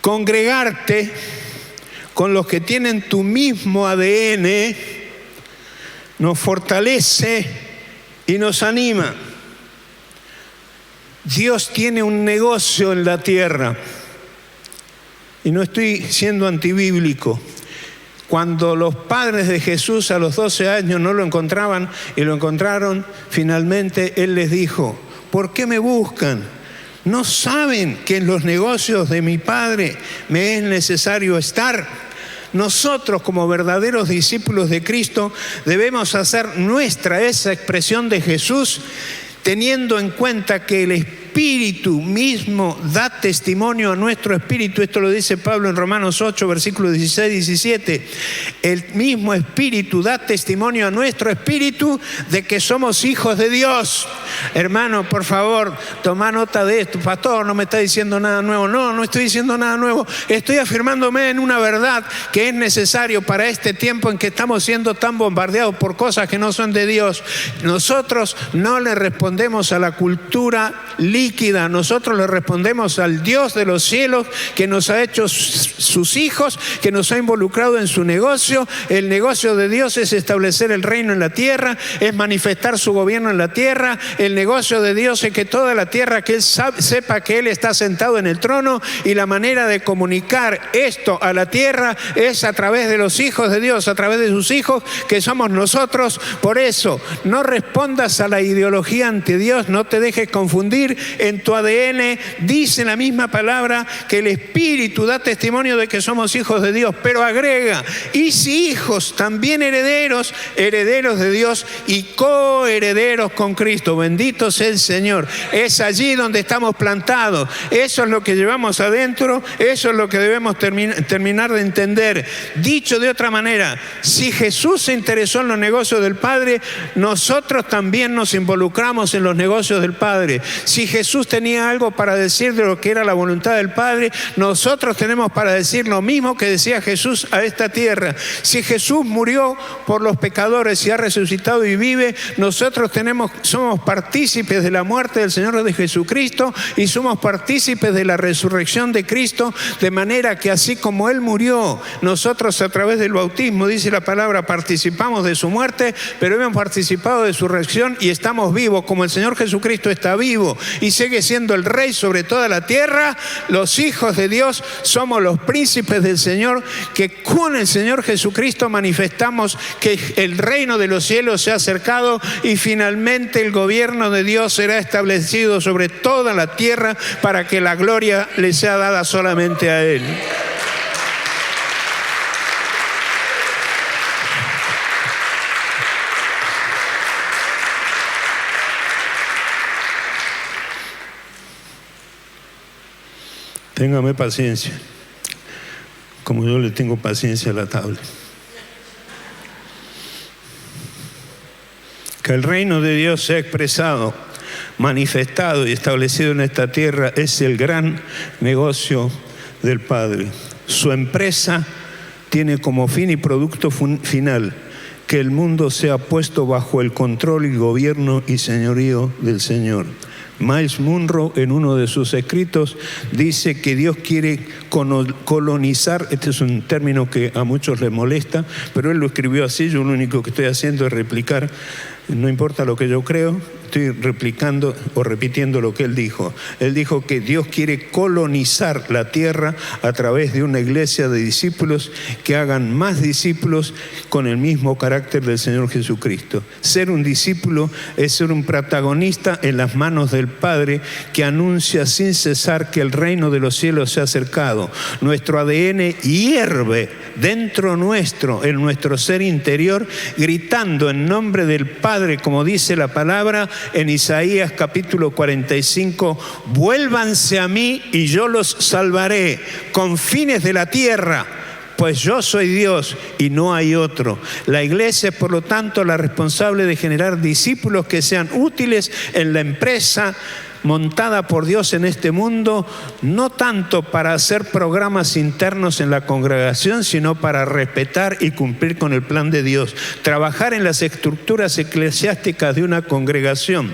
Congregarte con los que tienen tu mismo ADN nos fortalece y nos anima. Dios tiene un negocio en la tierra. Y no estoy siendo antibíblico. Cuando los padres de Jesús a los 12 años no lo encontraban y lo encontraron, finalmente Él les dijo: ¿por qué me buscan? ¿No saben que en los negocios de mi Padre me es necesario estar? Nosotros, como verdaderos discípulos de Cristo, debemos hacer nuestra esa expresión de Jesús, teniendo en cuenta que el Espíritu mismo da testimonio a nuestro espíritu. Esto lo dice Pablo en Romanos 8, versículos 16 y 17. El mismo Espíritu da testimonio a nuestro espíritu de que somos hijos de Dios. Hermano, por favor, toma nota de esto. Pastor, no me está diciendo nada nuevo. No estoy diciendo nada nuevo. Estoy afirmándome en una verdad que es necesario para este tiempo en que estamos siendo tan bombardeados por cosas que no son de Dios. Nosotros no le respondemos a la cultura líquida, nosotros le respondemos al Dios de los cielos, que nos ha hecho sus hijos, que nos ha involucrado en su negocio. El negocio de Dios es establecer el reino en la tierra, es manifestar su gobierno en la tierra. El negocio de Dios es que toda la tierra, que Él sepa que Él está sentado en el trono, y la manera de comunicar esto a la tierra es a través de los hijos de Dios, a través de sus hijos, que somos nosotros. Por eso, no respondas a la ideología ante Dios, no te dejes confundir. En tu ADN dice la misma palabra que el Espíritu da testimonio de que somos hijos de Dios, pero agrega: y si hijos, también herederos, herederos de Dios y coherederos con Cristo. Bendito sea el Señor. Es allí donde estamos plantados. Eso es lo que llevamos adentro, eso es lo que debemos terminar de entender. Dicho de otra manera, si Jesús se interesó en los negocios del Padre, nosotros también nos involucramos en los negocios del Padre. Si Jesús tenía algo para decir de lo que era la voluntad del Padre, nosotros tenemos para decir lo mismo que decía Jesús a esta tierra. Si Jesús murió por los pecadores y ha resucitado y vive, nosotros somos partícipes de la muerte del Señor de Jesucristo y somos partícipes de la resurrección de Cristo, de manera que así como Él murió, nosotros a través del bautismo, dice la palabra, participamos de su muerte, pero hemos participado de su resurrección y estamos vivos. Como el Señor Jesucristo está vivo y sigue siendo el Rey sobre toda la tierra, los hijos de Dios somos los príncipes del Señor, que con el Señor Jesucristo manifestamos que el reino de los cielos se ha acercado y finalmente el gobierno de Dios será establecido sobre toda la tierra para que la gloria le sea dada solamente a Él. Téngame paciencia, como yo le tengo paciencia a la tabla. Que el reino de Dios sea expresado, manifestado y establecido en esta tierra es el gran negocio del Padre. Su empresa tiene como fin y producto final que el mundo sea puesto bajo el control y gobierno y señorío del Señor. Miles Monroe, en uno de sus escritos, dice que Dios quiere colonizar. Este es un término que a muchos les molesta, pero él lo escribió así. Yo lo único que estoy haciendo es replicar. No importa lo que yo creo, estoy replicando o repitiendo lo que él dijo. Él dijo que Dios quiere colonizar la tierra a través de una iglesia de discípulos que hagan más discípulos con el mismo carácter del Señor Jesucristo. Ser un discípulo es ser un protagonista en las manos del Padre, que anuncia sin cesar que el reino de los cielos se ha acercado. Nuestro ADN hierve dentro nuestro, en nuestro ser interior, gritando en nombre del Padre, como dice la palabra en Isaías capítulo 45: vuélvanse a mí y yo los salvaré, confines de la tierra, pues yo soy Dios y no hay otro. La iglesia es, por lo tanto, la responsable de generar discípulos que sean útiles en la empresa montada por Dios en este mundo, no tanto para hacer programas internos en la congregación, sino para respetar y cumplir con el plan de Dios. Trabajar en las estructuras eclesiásticas de una congregación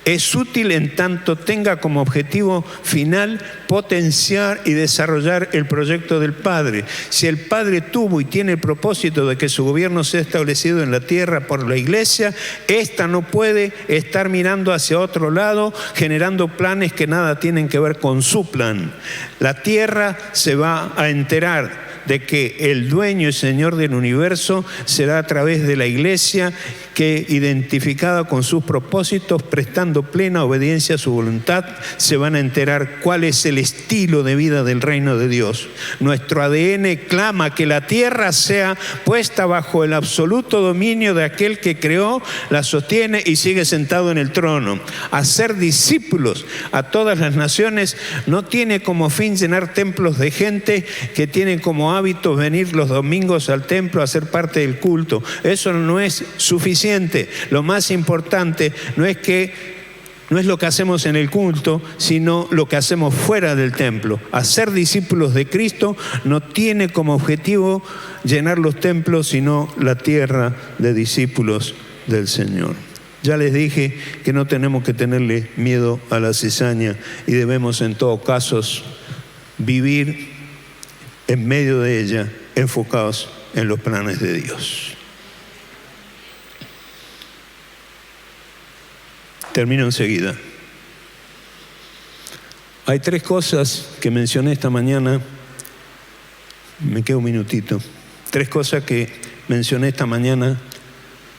es útil en tanto tenga como objetivo final potenciar y desarrollar el proyecto del Padre. Si el Padre tuvo y tiene el propósito de que su gobierno sea establecido en la tierra por la Iglesia, esta no puede estar mirando hacia otro lado, generando planes que nada tienen que ver con su plan. La tierra se va a enterar de que el dueño y señor del universo será a través de la Iglesia, que, identificada con sus propósitos, prestando plena obediencia a su voluntad, se van a enterar cuál es el estilo de vida del reino de Dios. Nuestro ADN clama que la tierra sea puesta bajo el absoluto dominio de aquel que creó, la sostiene y sigue sentado en el trono. Hacer discípulos a todas las naciones no tiene como fin llenar templos de gente que tienen como hábito venir los domingos al templo a ser parte del culto. Eso no es suficiente. Lo más importante no es lo que hacemos en el culto, sino lo que hacemos fuera del templo. Hacer discípulos de Cristo no tiene como objetivo llenar los templos, sino la tierra de discípulos del Señor. Ya les dije que no tenemos que tenerle miedo a la cizaña y debemos en todo caso vivir en medio de ella, enfocados en los planes de Dios. Termino enseguida. Hay 3 cosas que mencioné esta mañana. Me queda un minutito. 3 cosas que mencioné esta mañana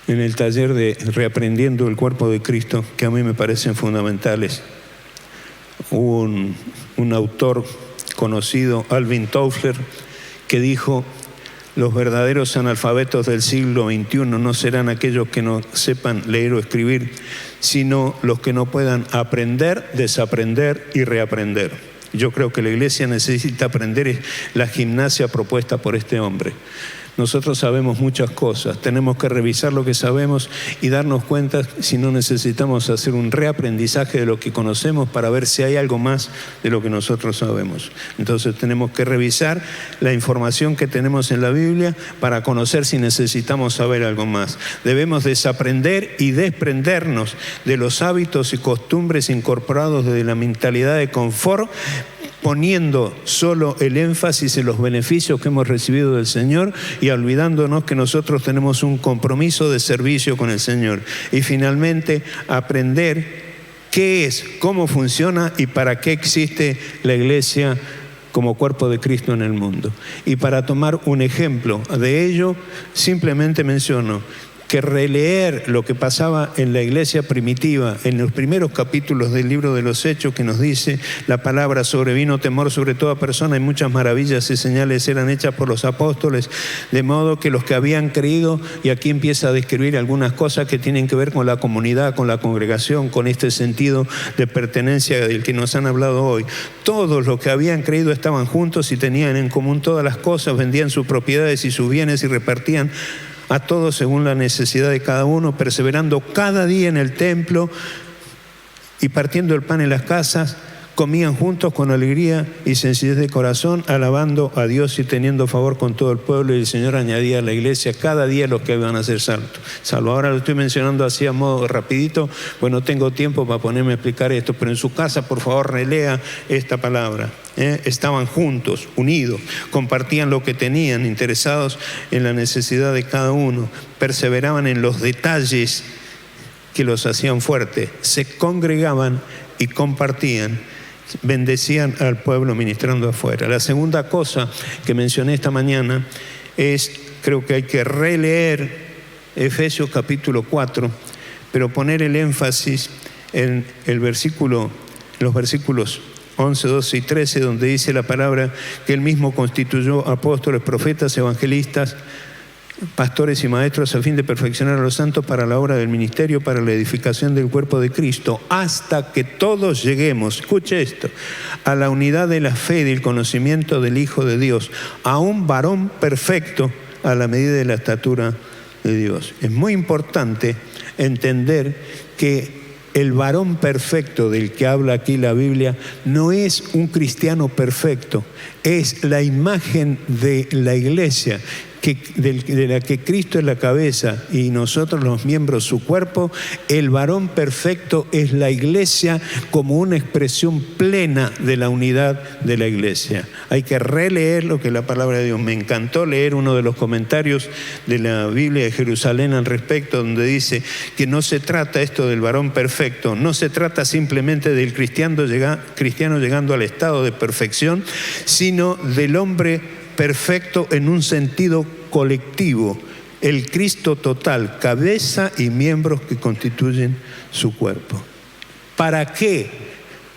en el taller de Reaprendiendo el Cuerpo de Cristo, que a mí me parecen fundamentales. Hubo un autor conocido, Alvin Toffler, que dijo: los verdaderos analfabetos del siglo XXI no serán aquellos que no sepan leer o escribir, sino los que no puedan aprender, desaprender y reaprender. Yo creo que la Iglesia necesita aprender la gimnasia propuesta por este hombre. Nosotros sabemos muchas cosas, tenemos que revisar lo que sabemos y darnos cuenta si no necesitamos hacer un reaprendizaje de lo que conocemos para ver si hay algo más de lo que nosotros sabemos. Entonces tenemos que revisar la información que tenemos en la Biblia para conocer si necesitamos saber algo más. Debemos desaprender y desprendernos de los hábitos y costumbres incorporados desde la mentalidad de confort, poniendo solo el énfasis en los beneficios que hemos recibido del Señor y olvidándonos que nosotros tenemos un compromiso de servicio con el Señor. Y finalmente, aprender qué es, cómo funciona y para qué existe la Iglesia como cuerpo de Cristo en el mundo. Y para tomar un ejemplo de ello, simplemente menciono que releer lo que pasaba en la iglesia primitiva, en los primeros capítulos del libro de los Hechos, que nos dice la palabra: sobrevino temor sobre toda persona y muchas maravillas y señales eran hechas por los apóstoles, de modo que los que habían creído, y aquí empieza a describir algunas cosas que tienen que ver con la comunidad, con la congregación, con este sentido de pertenencia del que nos han hablado hoy. Todos los que habían creído estaban juntos y tenían en común todas las cosas, vendían sus propiedades y sus bienes y repartían a todos según la necesidad de cada uno, perseverando cada día en el templo y partiendo el pan en las casas, comían juntos con alegría y sencillez de corazón, alabando a Dios y teniendo favor con todo el pueblo. Y el Señor añadía a la iglesia cada día los que iban a ser salvos. Ahora lo estoy mencionando así a modo rapidito, pues no tengo tiempo para ponerme a explicar esto, pero en su casa por favor relea esta palabra. Estaban juntos, unidos, compartían lo que tenían, interesados en la necesidad de cada uno, perseveraban en los detalles que los hacían fuertes, se congregaban y compartían, bendecían al pueblo ministrando afuera. La segunda cosa que mencioné esta mañana es, creo que hay que releer Efesios capítulo 4, pero poner el énfasis en los versículos 11, 12 y 13, donde dice la palabra que Él mismo constituyó apóstoles, profetas, evangelistas, pastores y maestros a fin de perfeccionar a los santos para la obra del ministerio, para la edificación del cuerpo de Cristo, hasta que todos lleguemos, escuche esto, a la unidad de la fe y del conocimiento del Hijo de Dios, a un varón perfecto a la medida de la estatura de Dios. Es muy importante entender que el varón perfecto del que habla aquí la Biblia no es un cristiano perfecto, es la imagen de la iglesia de la que Cristo es la cabeza y nosotros los miembros su cuerpo, el varón perfecto es la iglesia como una expresión plena de la unidad de la iglesia. Hay que releer lo que es la palabra de Dios. Me encantó leer uno de los comentarios de la Biblia de Jerusalén al respecto, donde dice que no se trata esto del varón perfecto, no se trata simplemente del cristiano llegando al estado de perfección, sino del hombre perfecto en un sentido colectivo, el Cristo total, cabeza y miembros que constituyen su cuerpo. ¿Para qué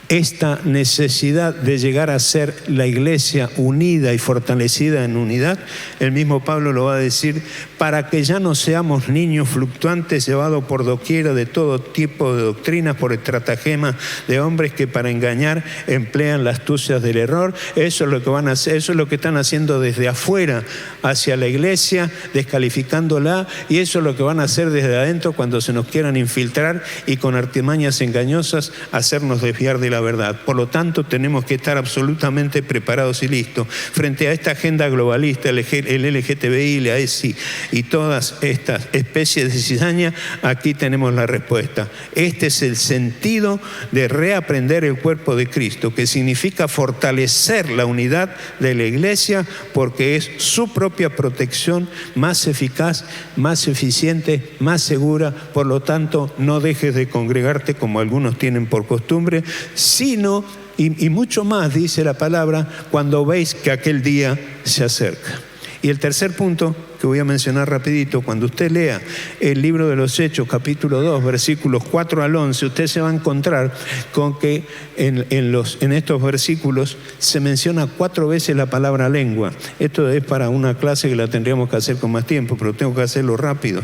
esta necesidad de llegar a ser la iglesia unida y fortalecida en unidad? El mismo Pablo lo va a decir: para que ya no seamos niños fluctuantes llevados por doquiera de todo tipo de doctrinas por estratagema de hombres que para engañar emplean las astucias del error. Eso es lo que van a hacer, eso es lo que están haciendo desde afuera hacia la iglesia, descalificándola, y eso es lo que van a hacer desde adentro cuando se nos quieran infiltrar y con artimañas engañosas hacernos desviar de la verdad. Por lo tanto, tenemos que estar absolutamente preparados y listos frente a esta agenda globalista, el LGTBI, la ESI y todas estas especies de cizaña. Aquí tenemos la respuesta. Este es el sentido de reaprender el cuerpo de Cristo, que significa fortalecer la unidad de la iglesia, porque es su propia protección más eficaz, más eficiente, más segura. Por lo tanto, no dejes de congregarte como algunos tienen por costumbre, sino, y mucho más, dice la palabra, cuando veis que aquel día se acerca. Y el tercer punto que voy a mencionar rapidito: cuando usted lea el libro de los Hechos, capítulo 2, versículos 4 al 11, usted se va a encontrar con que en estos versículos se menciona 4 veces la palabra lengua. Esto es para una clase que la tendríamos que hacer con más tiempo, pero tengo que hacerlo rápido.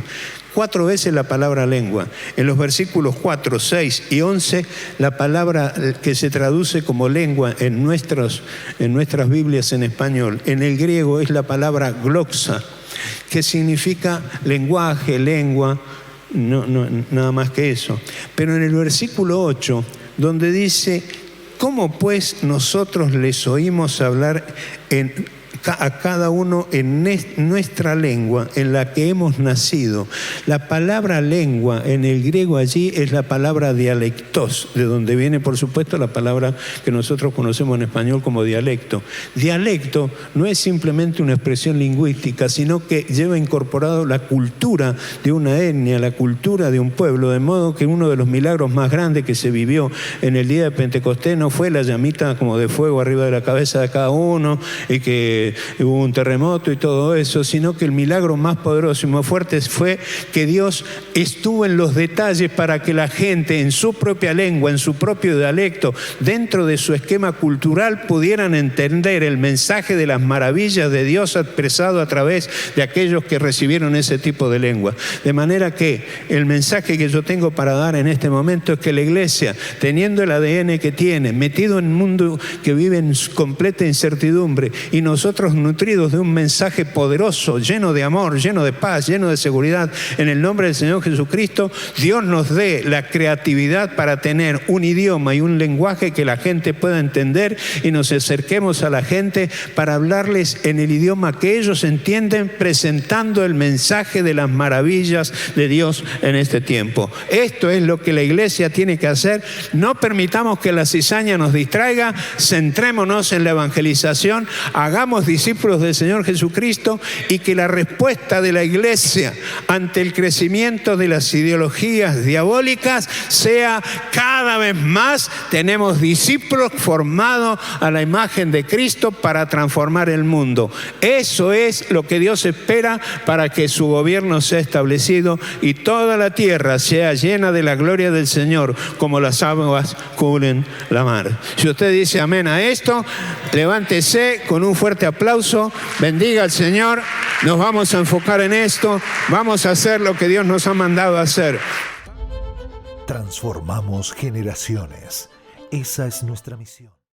4 veces la palabra lengua. En los versículos 4, 6 y 11, la palabra que se traduce como lengua en nuestras Biblias en español, en el griego es la palabra gloxa, que significa lenguaje, lengua, no, nada más que eso. Pero en el versículo 8, donde dice: ¿cómo pues nosotros les oímos hablar a cada uno en nuestra lengua en la que hemos nacido? La palabra lengua en el griego allí es la palabra dialectos, de donde viene, por supuesto, la palabra que nosotros conocemos en español como dialecto. Dialecto no es simplemente una expresión lingüística, sino que lleva incorporado la cultura de una etnia, la cultura de un pueblo, de modo que uno de los milagros más grandes que se vivió en el día de Pentecostés no fue la llamita como de fuego arriba de la cabeza de cada uno y que hubo un terremoto y todo eso, sino que el milagro más poderoso y más fuerte fue que Dios estuvo en los detalles para que la gente en su propia lengua, en su propio dialecto, dentro de su esquema cultural, pudieran entender el mensaje de las maravillas de Dios expresado a través de aquellos que recibieron ese tipo de lengua. De manera que el mensaje que yo tengo para dar en este momento es que la iglesia, teniendo el ADN que tiene, metido en un mundo que vive en completa incertidumbre, y nosotros nutridos de un mensaje poderoso, lleno de amor, lleno de paz, lleno de seguridad, en el nombre del Señor Jesucristo, Dios nos dé la creatividad para tener un idioma y un lenguaje que la gente pueda entender, y nos acerquemos a la gente para hablarles en el idioma que ellos entienden, presentando el mensaje de las maravillas de Dios en este tiempo. Esto es lo que la iglesia tiene que hacer. No permitamos que la cizaña nos distraiga, centrémonos en la evangelización, hagamos discípulos del Señor Jesucristo, y que la respuesta de la iglesia ante el crecimiento de las ideologías diabólicas sea: cada vez más tenemos discípulos formados a la imagen de Cristo para transformar el mundo. Eso es lo que Dios espera para que su gobierno sea establecido y toda la tierra sea llena de la gloria del Señor, como las aguas cubren la mar. Si usted dice amén a esto, levántese con un fuerte aplauso, bendiga al Señor. Nos vamos a enfocar en esto, vamos a hacer lo que Dios nos ha mandado a hacer. Transformamos generaciones. Esa es nuestra misión.